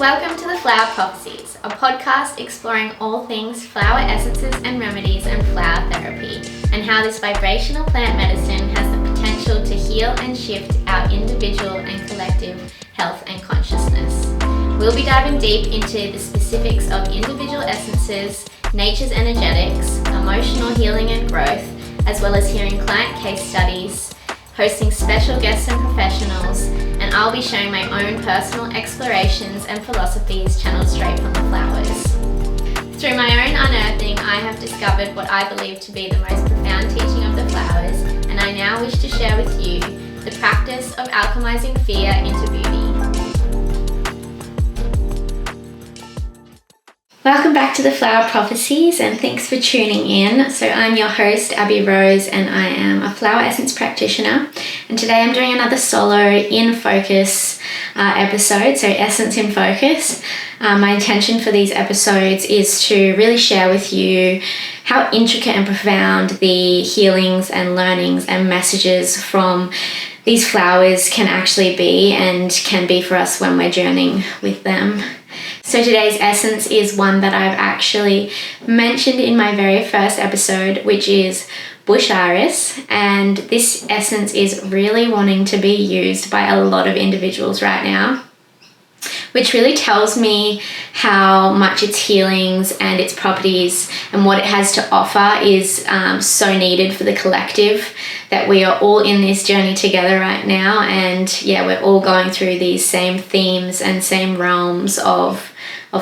Welcome to the Flower Prophecies, a podcast exploring all things flower essences and remedies and flower therapy, and how this vibrational plant medicine has the potential to heal and shift our individual and collective health and consciousness. We'll be diving deep into the specifics of individual essences, nature's energetics, emotional healing and growth, as well as hearing client case studies, hosting special guests and professionals, and I'll be sharing my own personal explorations and philosophies channeled straight from the flowers. Through my own unearthing, I have discovered what I believe to be the most profound teaching of the flowers, and I now wish to share with you the practice of alchemizing fear into beauty. Welcome back to the Flower Prophecies, and thanks for tuning in. So I'm your host, Abby Rose, and I am a flower essence practitioner. And today I'm doing another solo in focus episode, so Essence in Focus. My intention for these episodes is to really share with you how intricate and profound the healings and learnings and messages from these flowers can actually be and can be for us when we're journeying with them. So today's essence is one that I've actually mentioned in my very first episode, which is bush iris, and this essence is really wanting to be used by a lot of individuals right now, which really tells me how much its healings and its properties and what it has to offer is so needed for the collective, that we are all in this journey together right now, and we're all going through these same themes and same realms of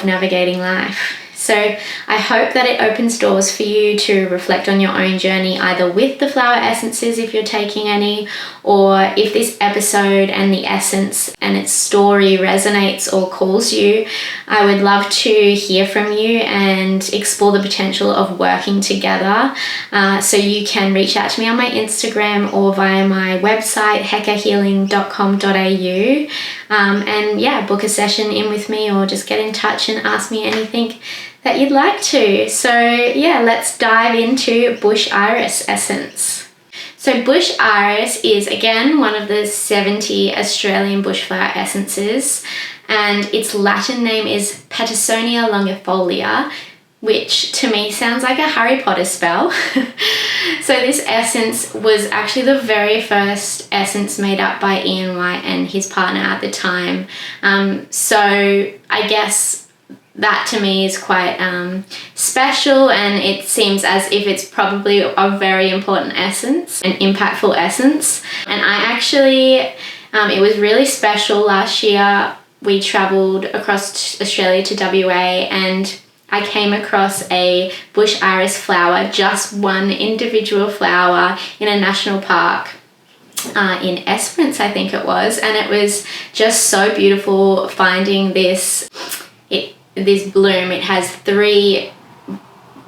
navigating life. So I hope that it opens doors for you to reflect on your own journey, either with the flower essences if you're taking any, or if this episode and the essence and its story resonates or calls you, I would love to hear from you and explore the potential of working together. So you can reach out to me on my Instagram or via my website, hekahealing.com.au, and book a session in with me, or just get in touch and ask me anything that you'd like to. So let's dive into bush iris essence. So bush iris is again one of the 70 Australian bushflower essences, and its Latin name is Petisonia longifolia, which to me sounds like a Harry Potter spell. So this essence was actually the very first essence made up by Ian White and his partner at the time. So I guess that to me is quite special, and it seems as if it's probably a very important essence, an impactful essence. And I actually, it was really special last year. We travelled across Australia to WA, and I came across a bush iris flower, just one individual flower in a national park in Esperance, I think it was, and it was just so beautiful finding this bloom. It has 3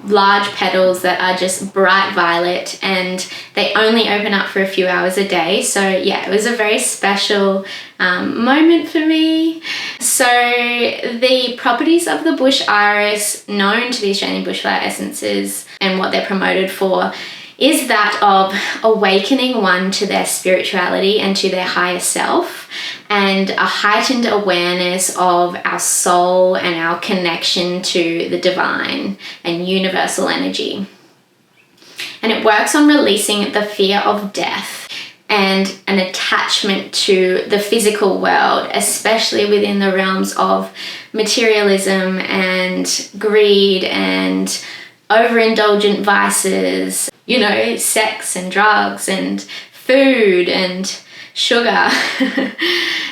large petals that are just bright violet, and they only open up for a few hours a day. So it was a very special moment for me. So the properties of the bush iris known to the Australian bushflower essences and what they're promoted for is that of awakening one to their spirituality and to their higher self, and a heightened awareness of our soul and our connection to the divine and universal energy. And it works on releasing the fear of death and an attachment to the physical world, especially within the realms of materialism and greed and overindulgent vices, sex and drugs and food and sugar.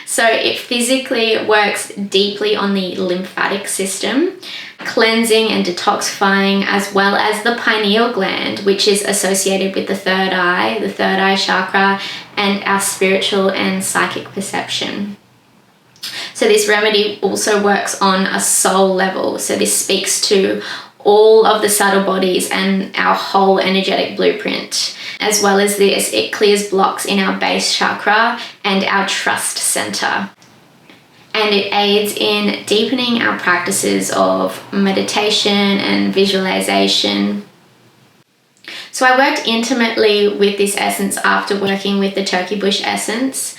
So it physically works deeply on the lymphatic system, cleansing and detoxifying, as well as the pineal gland, which is associated with the third eye chakra, and our spiritual and psychic perception. So this remedy also works on a soul level. So this speaks to all of the subtle bodies and our whole energetic blueprint. As well as this, it clears blocks in our base chakra and our trust center. And it aids in deepening our practices of meditation and visualization. So I worked intimately with this essence after working with the turkey bush essence.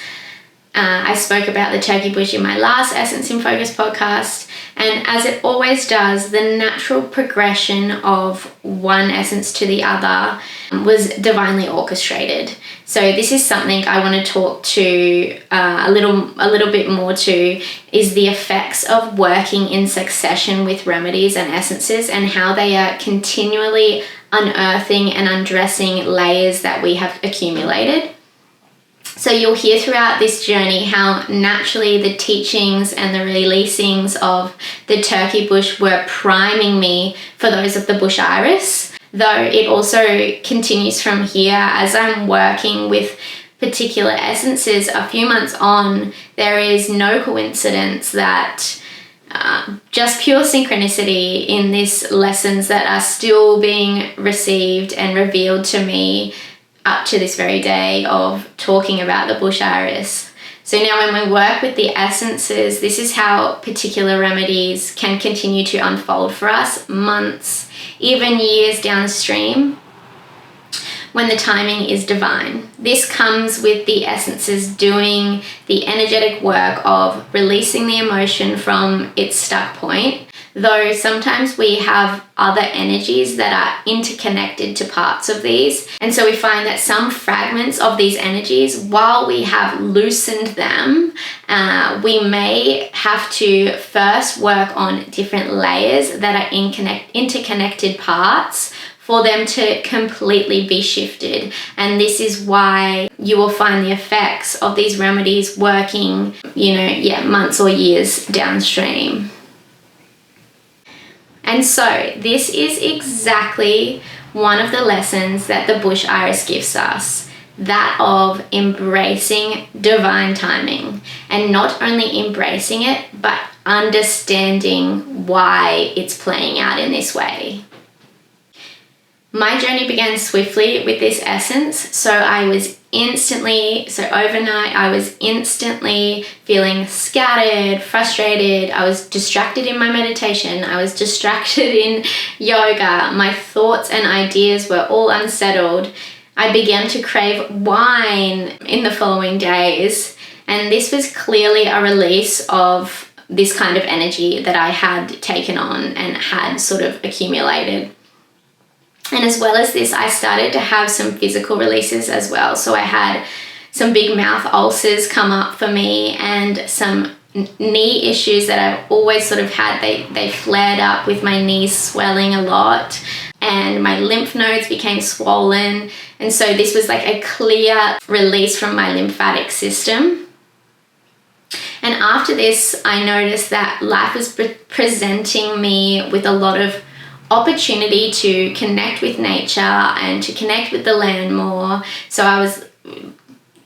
I spoke about the turkey bush in my last Essence in Focus podcast, and as it always does, the natural progression of one essence to the other was divinely orchestrated. So this is something I want to talk to a little bit more to, is the effects of working in succession with remedies and essences, and how they are continually unearthing and undressing layers that we have accumulated. So you'll hear throughout this journey how naturally the teachings and the releasings of the turkey bush were priming me for those of the bush iris, though it also continues from here as I'm working with particular essences a few months on. There is no coincidence that just pure synchronicity in these lessons that are still being received and revealed to me up to this very day of talking about the bush iris. So now when we work with the essences, this is how particular remedies can continue to unfold for us months, even years downstream, when the timing is divine. This comes with the essences doing the energetic work of releasing the emotion from its stuck point, though sometimes we have other energies that are interconnected to parts of these. And so we find that some fragments of these energies, while we have loosened them, we may have to first work on different layers that are interconnected parts for them to completely be shifted. And this is why you will find the effects of these remedies working, months or years downstream. And so this is exactly one of the lessons that the bush iris gives us, that of embracing divine timing, and not only embracing it, but understanding why it's playing out in this way. My journey began swiftly with this essence, so overnight I was instantly feeling scattered, frustrated. I was distracted in my meditation. I was distracted in yoga. My thoughts and ideas were all unsettled. I began to crave wine in the following days, and this was clearly a release of this kind of energy that I had taken on and had sort of accumulated. And as well as this, I started to have some physical releases as well. So I had some big mouth ulcers come up for me, and some knee issues that I've always sort of had. They flared up with my knees swelling a lot, and my lymph nodes became swollen. And so this was like a clear release from my lymphatic system. And after this, I noticed that life was presenting me with a lot of opportunity to connect with nature and to connect with the land more. So I was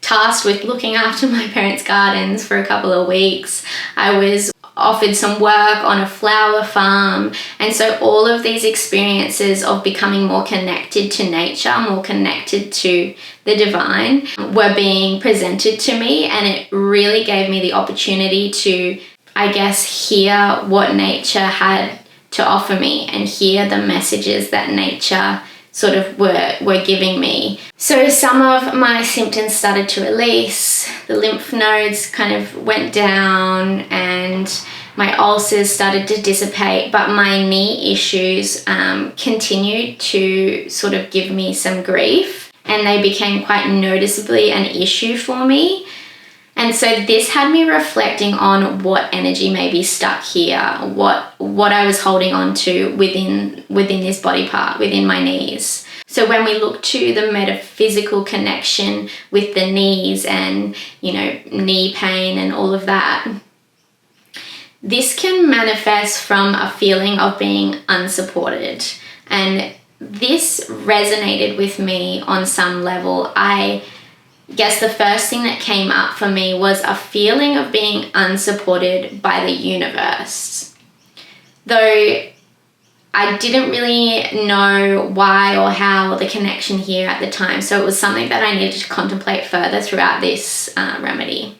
tasked with looking after my parents' gardens for a couple of weeks. I was offered some work on a flower farm. And so all of these experiences of becoming more connected to nature, more connected to the divine, were being presented to me. And it really gave me the opportunity to, I guess, hear what nature had to offer me and hear the messages that nature sort of were giving me. So some of my symptoms started to release, the lymph nodes kind of went down, and my ulcers started to dissipate, but my knee issues continued to sort of give me some grief, and they became quite noticeably an issue for me. And so this had me reflecting on what energy may be stuck here, what I was holding on to within this body part, within my knees. So when we look to the metaphysical connection with the knees and, knee pain and all of that, this can manifest from a feeling of being unsupported. And this resonated with me on some level. I guess the first thing that came up for me was a feeling of being unsupported by the universe. Though I didn't really know why or how the connection here at the time, so it was something that I needed to contemplate further throughout this remedy.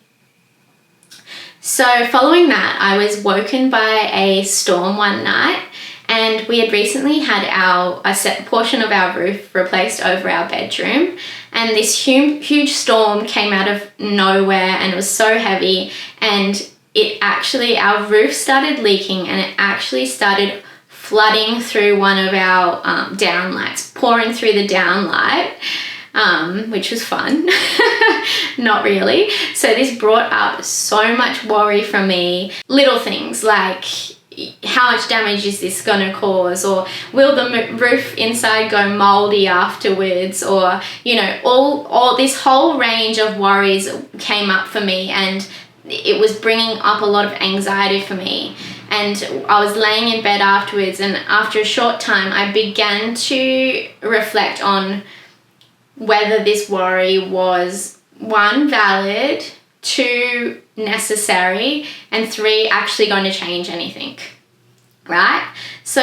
So following that, I was woken by a storm one night, and we had recently had a portion of our roof replaced over our bedroom. And this huge storm came out of nowhere, and it was so heavy, and our roof started leaking, and it actually started flooding through one of our downlights, pouring through the downlight, which was fun. Not really. So this brought up so much worry from me. Little things like, how much damage is this going to cause, or will the roof inside go moldy afterwards, or all this whole range of worries came up for me, and it was bringing up a lot of anxiety for me. And I was laying in bed afterwards, and after a short time I began to reflect on whether this worry was, 1, valid, 2, necessary, and 3, actually going to change anything, right? So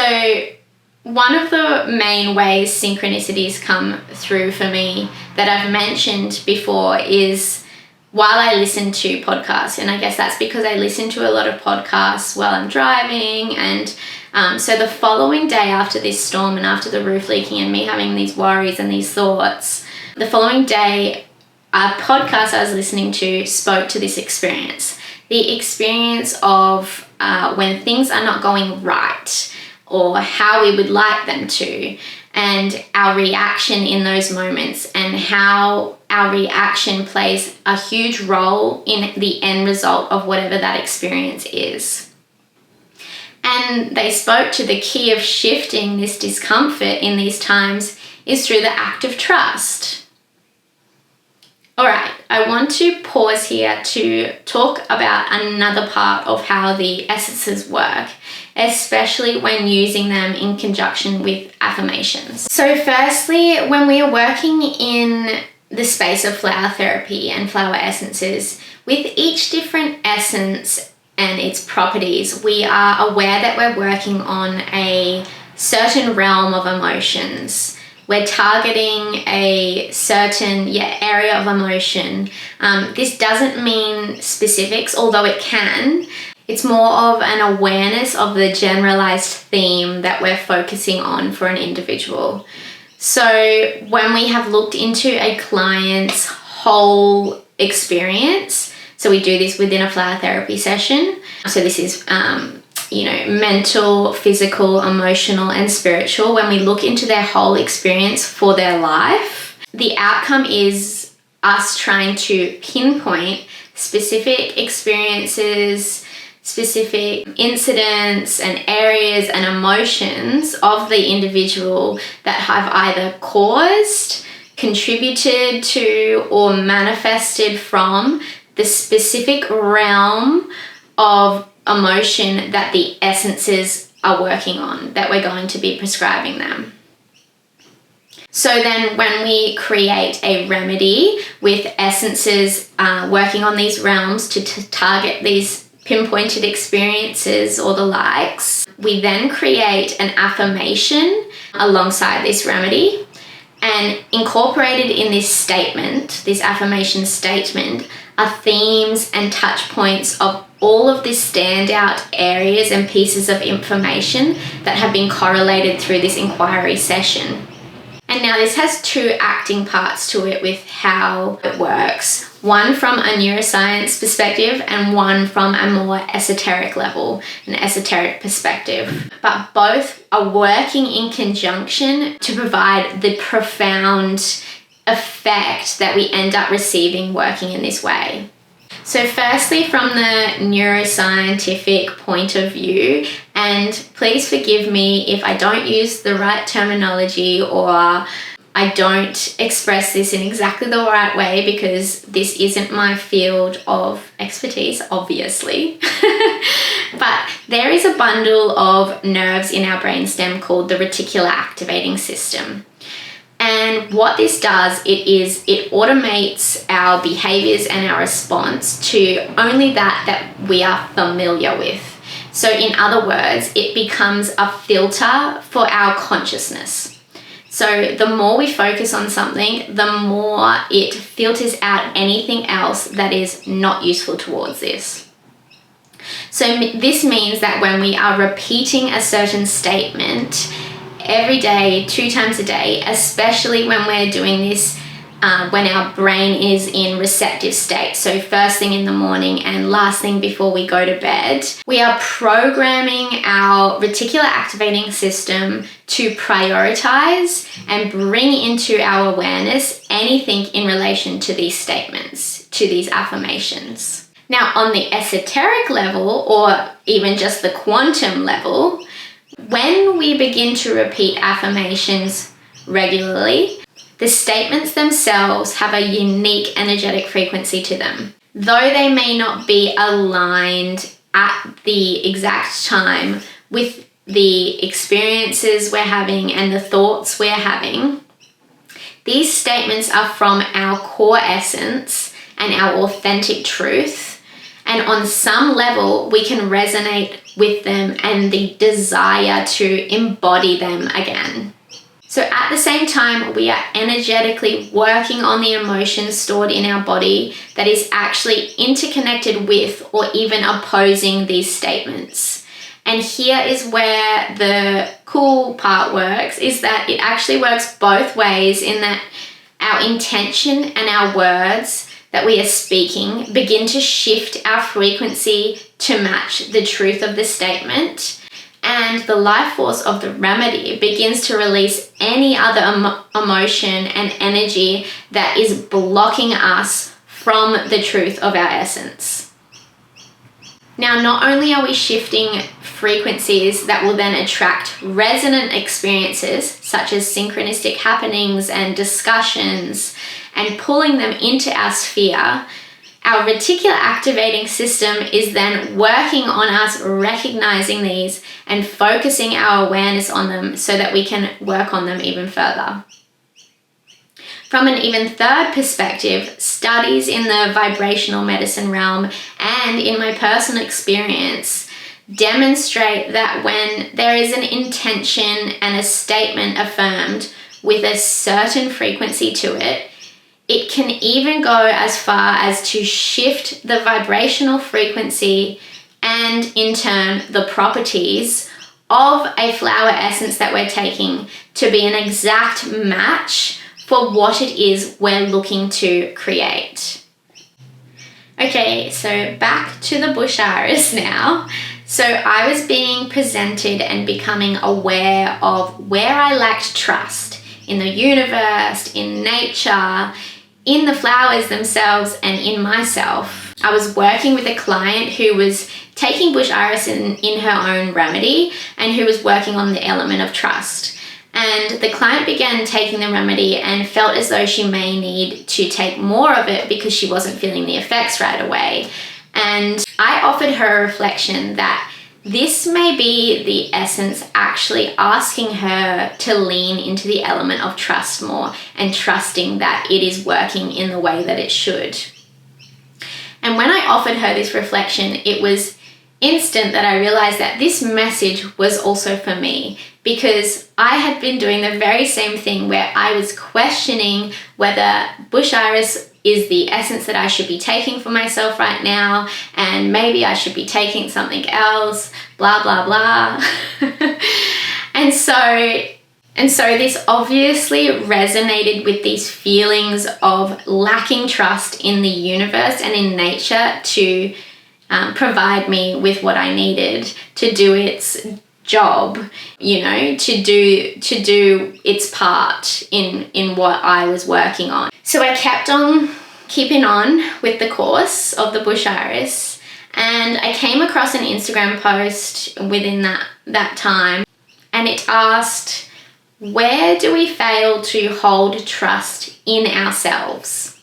one of the main ways synchronicities come through for me that I've mentioned before is while I listen to podcasts. And I guess that's because I listen to a lot of podcasts while I'm driving. And so the following day after this storm and after the roof leaking and me having these worries and these thoughts, the following day, a podcast I was listening to spoke to this experience. The experience of when things are not going right, or how we would like them to, and our reaction in those moments, and how our reaction plays a huge role in the end result of whatever that experience is. And they spoke to the key of shifting this discomfort in these times is through the act of trust. All right, I want to pause here to talk about another part of how the essences work, especially when using them in conjunction with affirmations. So firstly, when we are working in the space of flower therapy and flower essences, with each different essence and its properties, we are aware that we're working on a certain realm of emotions. We're targeting a certain area of emotion. This doesn't mean specifics, although it can. It's more of an awareness of the generalized theme that we're focusing on for an individual. So when we have looked into a client's whole experience, so we do this within a flower therapy session. So this is mental, physical, emotional, and spiritual. When we look into their whole experience for their life, the outcome is us trying to pinpoint specific experiences, specific incidents and areas and emotions of the individual that have either caused, contributed to, or manifested from the specific realm of emotion that the essences are working on, that we're going to be prescribing them. So then when we create a remedy with essences working on these realms to target these pinpointed experiences or the likes, we then create an affirmation alongside this remedy, and incorporated in this statement, this affirmation statement, are themes and touch points of all of the standout areas and pieces of information that have been correlated through this inquiry session. And now this has 2 acting parts to it with how it works. One from a neuroscience perspective and one from a more esoteric level, an esoteric perspective. But both are working in conjunction to provide the profound effect that we end up receiving working in this way. So firstly, from the neuroscientific point of view, and please forgive me if I don't use the right terminology or I don't express this in exactly the right way, because this isn't my field of expertise, obviously. But there is a bundle of nerves in our brainstem called the reticular activating system. And what this does, it automates our behaviors and our response to only that we are familiar with. So in other words, it becomes a filter for our consciousness. So the more we focus on something, the more it filters out anything else that is not useful towards this. So this means that when we are repeating a certain statement every day, 2 times a day, especially when we're doing this when our brain is in receptive state. So first thing in the morning and last thing before we go to bed, we are programming our reticular activating system to prioritize and bring into our awareness anything in relation to these statements, to these affirmations. Now, on the esoteric level, or even just the quantum level, when we begin to repeat affirmations regularly, the statements themselves have a unique energetic frequency to them. Though they may not be aligned at the exact time with the experiences we're having and the thoughts we're having, these statements are from our core essence and our authentic truth. And on some level, we can resonate with them and the desire to embody them again. So at the same time, we are energetically working on the emotions stored in our body that is actually interconnected with or even opposing these statements. And here is where the cool part works, is that it actually works both ways, in that our intention and our words that we are speaking begin to shift our frequency to match the truth of the statement. And the life force of the remedy begins to release any other emotion and energy that is blocking us from the truth of our essence. Now, not only are we shifting frequencies that will then attract resonant experiences, such as synchronistic happenings and discussions, and pulling them into our sphere, our reticular activating system is then working on us recognizing these and focusing our awareness on them so that we can work on them even further. From an even third perspective, studies in the vibrational medicine realm and in my personal experience demonstrate that when there is an intention and a statement affirmed with a certain frequency to it, it can even go as far as to shift the vibrational frequency and, in turn, the properties of a flower essence that we're taking to be an exact match for what it is we're looking to create. Okay, so back to the bush iris now. So I was being presented and becoming aware of where I lacked trust in the universe, in nature, in the flowers themselves, and in myself. I was working with a client who was taking bush iris in her own remedy and who was working on the element of trust. And the client began taking the remedy and felt as though she may need to take more of it because she wasn't feeling the effects right away. And I offered her a reflection that this may be the essence actually asking her to lean into the element of trust more and trusting that it is working in the way that it should. And when I offered her this reflection, it was instant that I realized that this message was also for me, because I had been doing the very same thing where I was questioning whether bush iris is the essence that I should be taking for myself right now, and maybe I should be taking something else, blah, blah, blah. And so this obviously resonated with these feelings of lacking trust in the universe and in nature to provide me with what I needed to do its job, to do its part in what I was working on. So I kept on keeping on with the course of the bush iris, and I came across an Instagram post within that time, and it asked, where do we fail to hold trust in ourselves?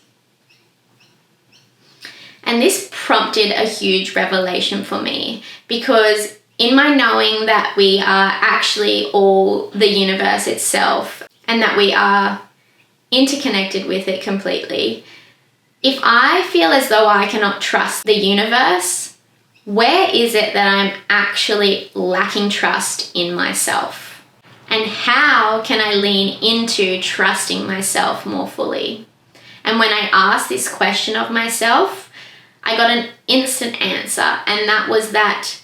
And this prompted a huge revelation for me, because in my knowing that we are actually all the universe itself and that we are interconnected with it completely, if I feel as though I cannot trust the universe, where is it that I'm actually lacking trust in myself? And how can I lean into trusting myself more fully? And when I asked this question of myself, I got an instant answer, and that was that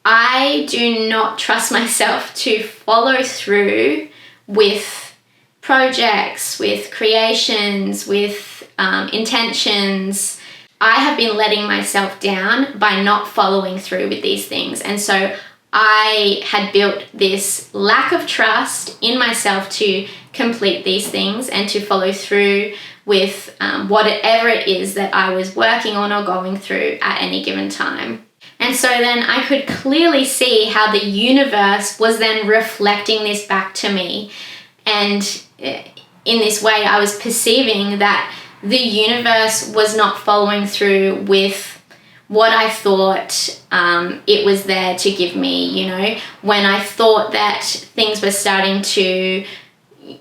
I do not trust myself to follow through with projects, with creations, with intentions, I have been letting myself down by not following through with these things. And so I had built this lack of trust in myself to complete these things and to follow through with whatever it is that I was working on or going through at any given time. And so then I could clearly see how the universe was then reflecting this back to me. And in this way, I was perceiving that the universe was not following through with what I thought it was there to give me, you know, when I thought that things were starting to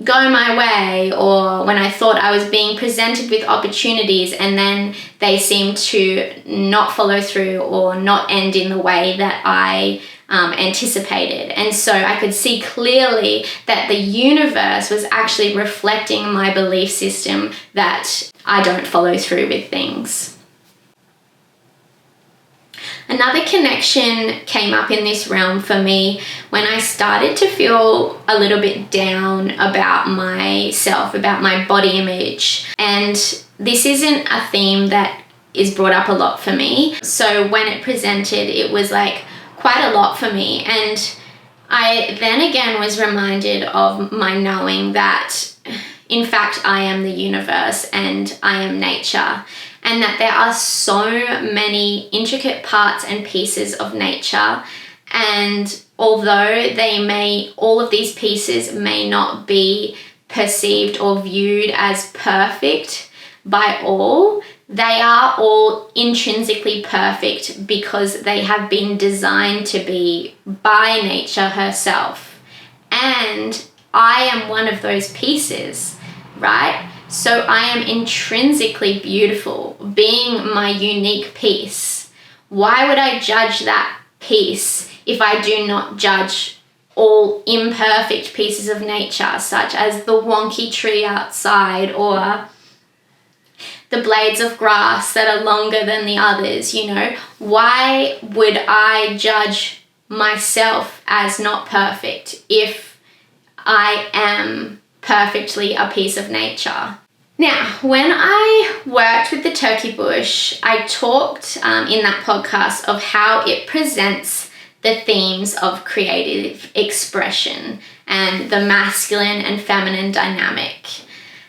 go my way, or when I thought I was being presented with opportunities and then they seemed to not follow through or not end in the way that I anticipated. And so I could see clearly that the universe was actually reflecting my belief system that I don't follow through with things. Another connection came up in this realm for me when I started to feel a little bit down about myself, about my body image. And this isn't a theme that is brought up a lot for me. So when it presented, it was like quite a lot for me. And I then again was reminded of my knowing that, in fact, I am the universe and I am nature. And that there are so many intricate parts and pieces of nature. And although all of these pieces may not be perceived or viewed as perfect by all, they are all intrinsically perfect because they have been designed to be by nature herself. And I am one of those pieces, right? So I am intrinsically beautiful, being my unique piece. Why would I judge that piece if I do not judge all imperfect pieces of nature, such as the wonky tree outside or the blades of grass that are longer than the others, you know? Why would I judge myself as not perfect if I am perfectly a piece of nature? Now, when I worked with the turkey bush, I talked in that podcast of how it presents the themes of creative expression and the masculine and feminine dynamic.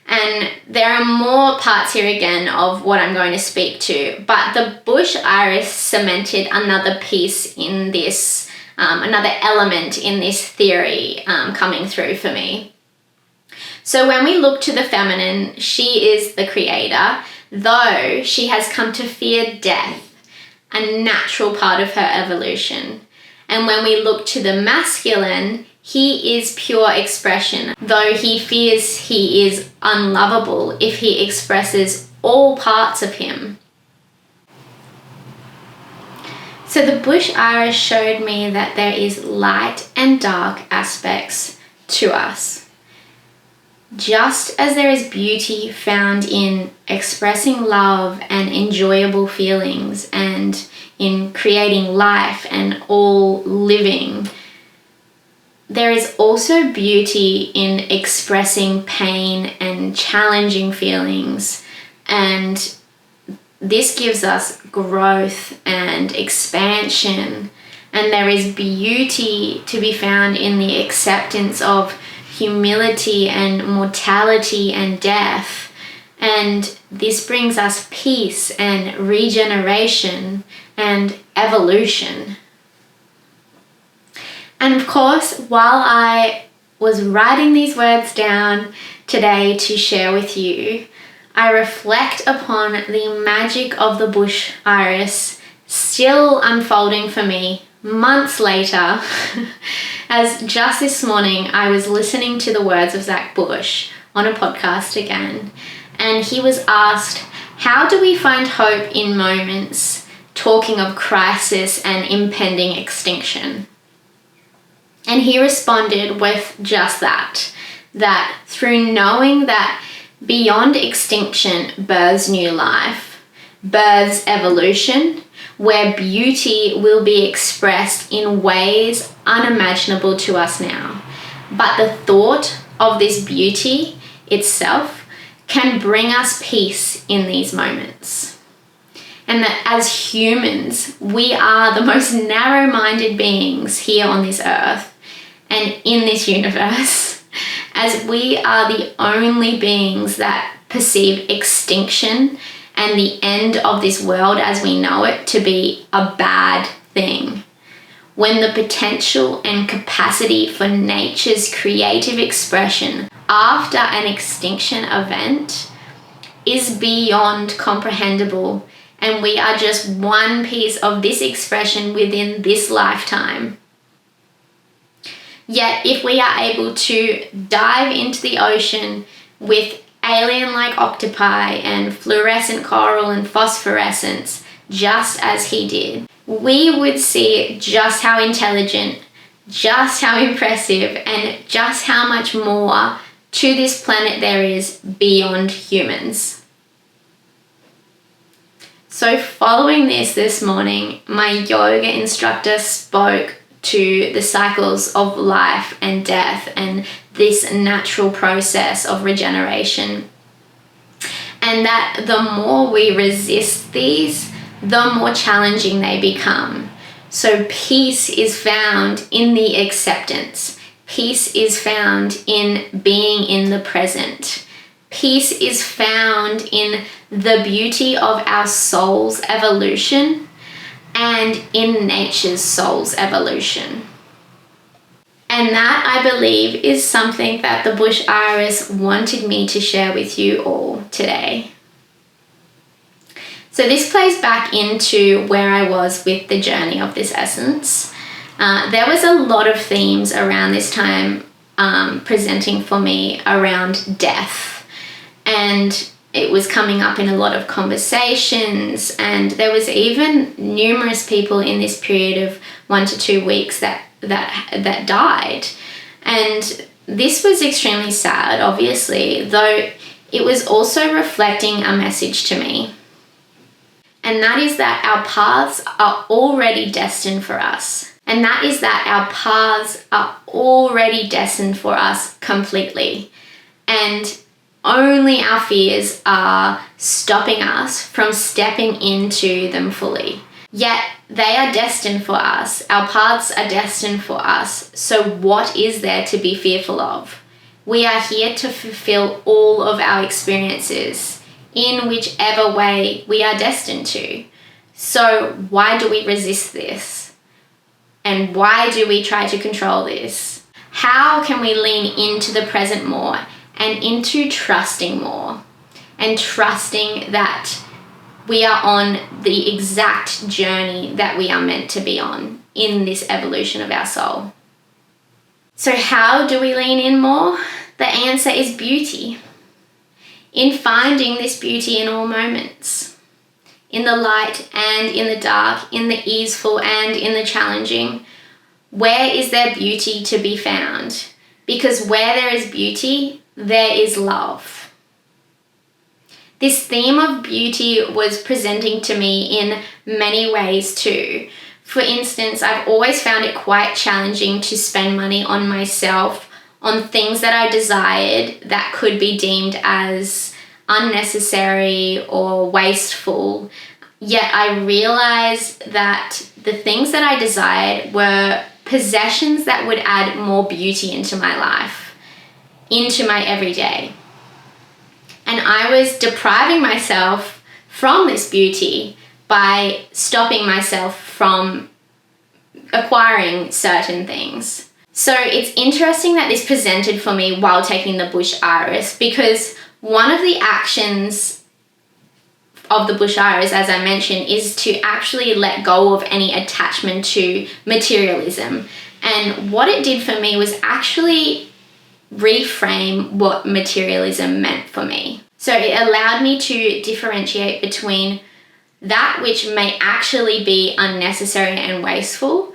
And there are more parts here again of what I'm going to speak to, but the bush iris cemented another piece in this, another element in this theory coming through for me. So when we look to the feminine, she is the creator, though she has come to fear death, a natural part of her evolution. And when we look to the masculine, he is pure expression, though he fears he is unlovable if he expresses all parts of him. So the bush iris showed me that there is light and dark aspects to us. Just as there is beauty found in expressing love and enjoyable feelings and in creating life and all living, there is also beauty in expressing pain and challenging feelings, and this gives us growth and expansion. And there is beauty to be found in the acceptance of humility and mortality and death. And this brings us peace and regeneration and evolution. And of course, while I was writing these words down today to share with you, I reflect upon the magic of the bush iris still unfolding for me months later, as just this morning I was listening to the words of Zach Bush on a podcast again, and he was asked, how do we find hope in moments talking of crisis and impending extinction? And he responded with just that through knowing that beyond extinction births new life, births evolution, where beauty will be expressed in ways unimaginable to us now. But the thought of this beauty itself can bring us peace in these moments. And that as humans, we are the most narrow-minded beings here on this earth and in this universe, as we are the only beings that perceive extinction and the end of this world as we know it to be a bad thing. When the potential and capacity for nature's creative expression after an extinction event is beyond comprehensible, and we are just one piece of this expression within this lifetime. Yet if we are able to dive into the ocean with alien-like octopi and fluorescent coral and phosphorescence, just as he did, we would see just how intelligent, just how impressive, and just how much more to this planet there is beyond humans. So following this morning, my yoga instructor spoke to the cycles of life and death and this natural process of regeneration. And that the more we resist these, the more challenging they become. So peace is found in the acceptance. Peace is found in being in the present. Peace is found in the beauty of our soul's evolution and in nature's soul's evolution. And that, I believe, is something that the bush iris wanted me to share with you all today. So this plays back into where I was with the journey of this essence. There was a lot of themes around this time presenting for me around death. And it was coming up in a lot of conversations, and there was even numerous people in this period of 1 to 2 weeks that died. And this was extremely sad, obviously, though it was also reflecting a message to me. And that is that our paths are already destined for us. And that is that our paths are already destined for us completely. And only our fears are stopping us from stepping into them fully. Yet they are destined for us. Our paths are destined for us. So what is there to be fearful of? We are here to fulfill all of our experiences in whichever way we are destined to. So why do we resist this? And why do we try to control this? How can we lean into the present more and into trusting more, and trusting that we are on the exact journey that we are meant to be on in this evolution of our soul? So how do we lean in more? The answer is beauty. In finding this beauty in all moments, in the light and in the dark, in the easeful and in the challenging. Where is there beauty to be found? Because where there is beauty, there is love. This theme of beauty was presenting to me in many ways too. For instance, I've always found it quite challenging to spend money on myself, on things that I desired that could be deemed as unnecessary or wasteful. Yet I realized that the things that I desired were possessions that would add more beauty into my life, into my everyday. And I was depriving myself from this beauty by stopping myself from acquiring certain things. So it's interesting that this presented for me while taking the bush iris, because one of the actions of the bush iris, as I mentioned, is to actually let go of any attachment to materialism. And what it did for me was actually reframe what materialism meant for me. So it allowed me to differentiate between that which may actually be unnecessary and wasteful,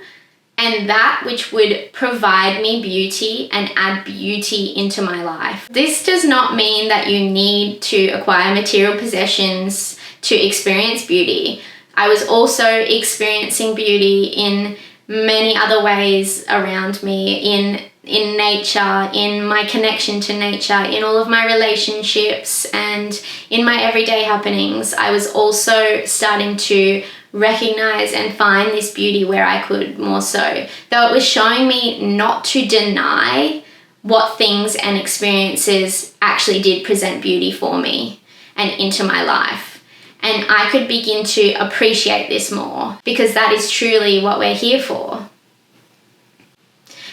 and that which would provide me beauty and add beauty into my life. This does not mean that you need to acquire material possessions to experience beauty. I was also experiencing beauty in many other ways around me, in in nature, in my connection to nature, in all of my relationships, and in my everyday happenings, I was also starting to recognize and find this beauty where I could more so. Though it was showing me not to deny what things and experiences actually did present beauty for me and into my life. And I could begin to appreciate this more, because that is truly what we're here for.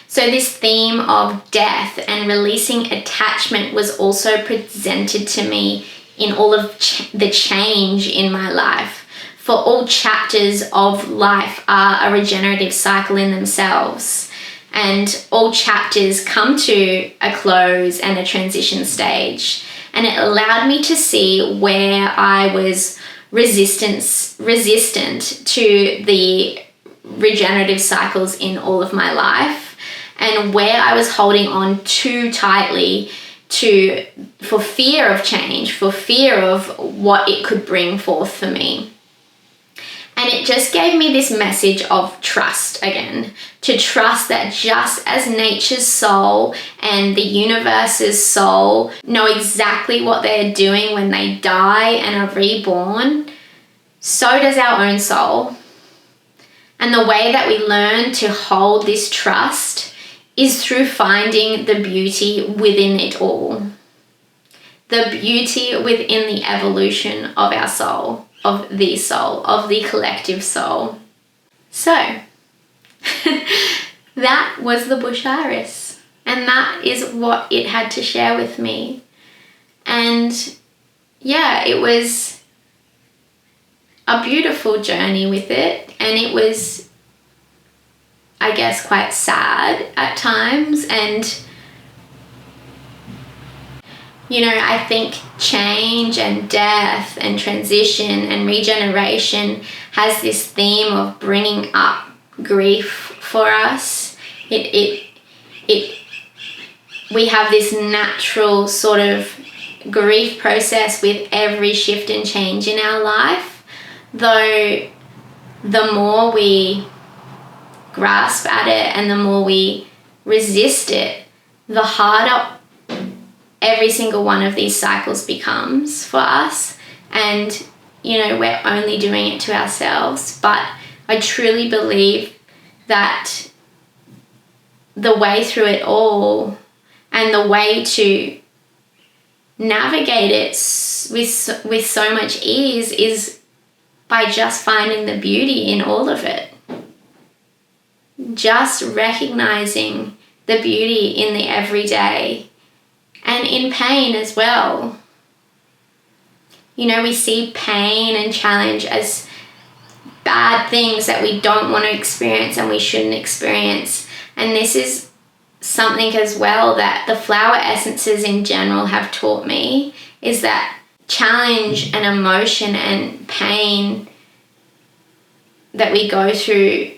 So this theme of death and releasing attachment was also presented to me in all of the change in my life. For all chapters of life are a regenerative cycle in themselves, and all chapters come to a close and a transition stage. And it allowed me to see where I was resistant to the regenerative cycles in all of my life, and where I was holding on too tightly for fear of change, for fear of what it could bring forth for me. And it just gave me this message of trust again, to trust that just as nature's soul and the universe's soul know exactly what they're doing when they die and are reborn, so does our own soul. And the way that we learn to hold this trust is through finding the beauty within it all. The beauty within the evolution of our soul, of the collective soul. So, that was the bush iris. And that is what it had to share with me. And yeah, it was a beautiful journey with it. And it was, I guess, quite sad at times. And I think change and death and transition and regeneration has this theme of bringing up grief for us. We have this natural sort of grief process with every shift and change in our life, though the more we grasp at it and the more we resist it, the harder every single one of these cycles becomes for us. And we're only doing it to ourselves. But I truly believe that the way through it all and the way to navigate it with so much ease is by just finding the beauty in all of it. Just recognizing the beauty in the everyday and in pain as well. We see pain and challenge as bad things that we don't want to experience and we shouldn't experience. And this is something as well that the flower essences in general have taught me, is that challenge and emotion and pain that we go through,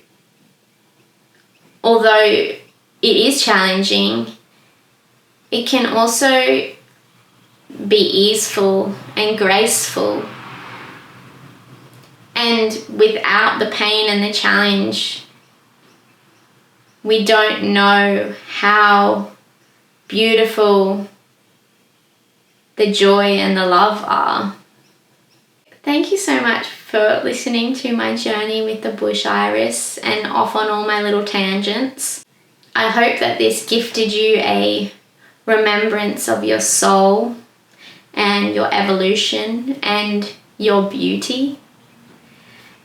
although it is challenging, it can also be easeful and graceful. And without the pain and the challenge, we don't know how beautiful the joy and the love are. Thank you so much for listening to my journey with the bush iris and off on all my little tangents. I hope that this gifted you a remembrance of your soul and your evolution and your beauty.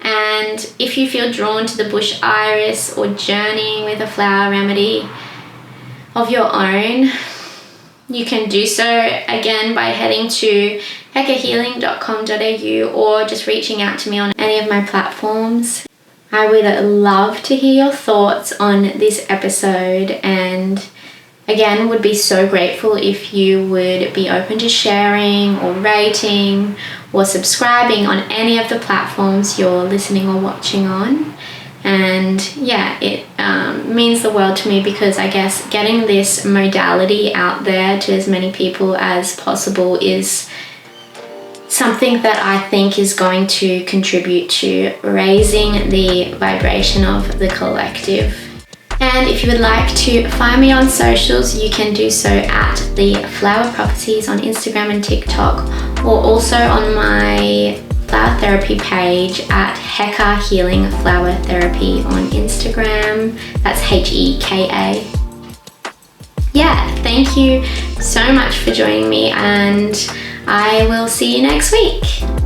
And if you feel drawn to the bush iris or journeying with a flower remedy of your own, you can do so again by heading to hekahealing.com.au or just reaching out to me on any of my platforms. I would love to hear your thoughts on this episode, and again, would be so grateful if you would be open to sharing or rating or subscribing on any of the platforms you're listening or watching on. And yeah, it means the world to me, because I guess getting this modality out there to as many people as possible is something that I think is going to contribute to raising the vibration of the collective. And if you would like to find me on socials, you can do so at the Flower Properties on Instagram and TikTok, or also on my flower therapy page at Heka Healing Flower Therapy on Instagram. That's HEKA. Yeah, thank you so much for joining me, and I will see you next week.